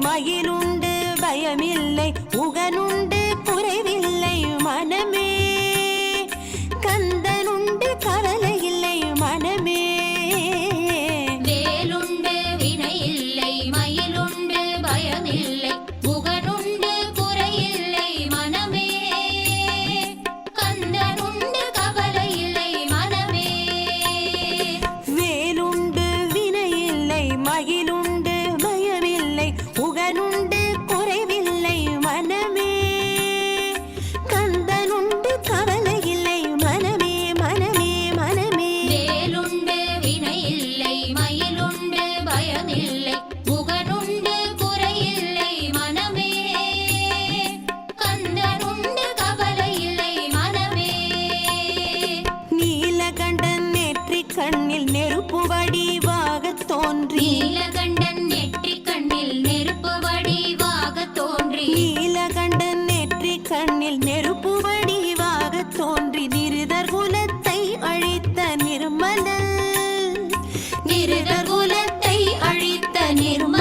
மயிலுண்டு பயமில்லை முகனுண்டு குறைவில்லை மனமே கந்தனுண்டு கவலை இல்லை மனமே வேலுண்டு வினையில்லை மயிலுண்டு பயமில்லை முகனுண்டு குறையில்லை மனமே கந்தனுண்டு கவலை இல்லை மனமே வேலுண்டு வினையில்லை மயிலுண்டு பயமில்லை முகனுண்டு குறைவில்லை மனமே கந்தனுண்டு கவலை இல்லை மனமே மனமே மனமே வேலுண்டு வினையில்லை மயிலுண்டு பயமில்லை முகனுண்டு குறையில்லை மனமே கந்தனுண்டு கவலை இல்லை மனமே நீலகண்டன் நெற்றிக் கண்ணில் நெருப்பு வடிவாகத் தோன்றி நீலகண்டன் நெற்றிக் கண்ணில் நெருப்பு வடிவாகத் தோன்றி நீலகண்டன் நெற்றிக் கண்ணில் நெருப்பு வடிவாகத் தோன்றி நிருதர் குலத்தை அழித்த நிர்மலன் நிருதர் குலத்தை அழித்த நிர்மலன்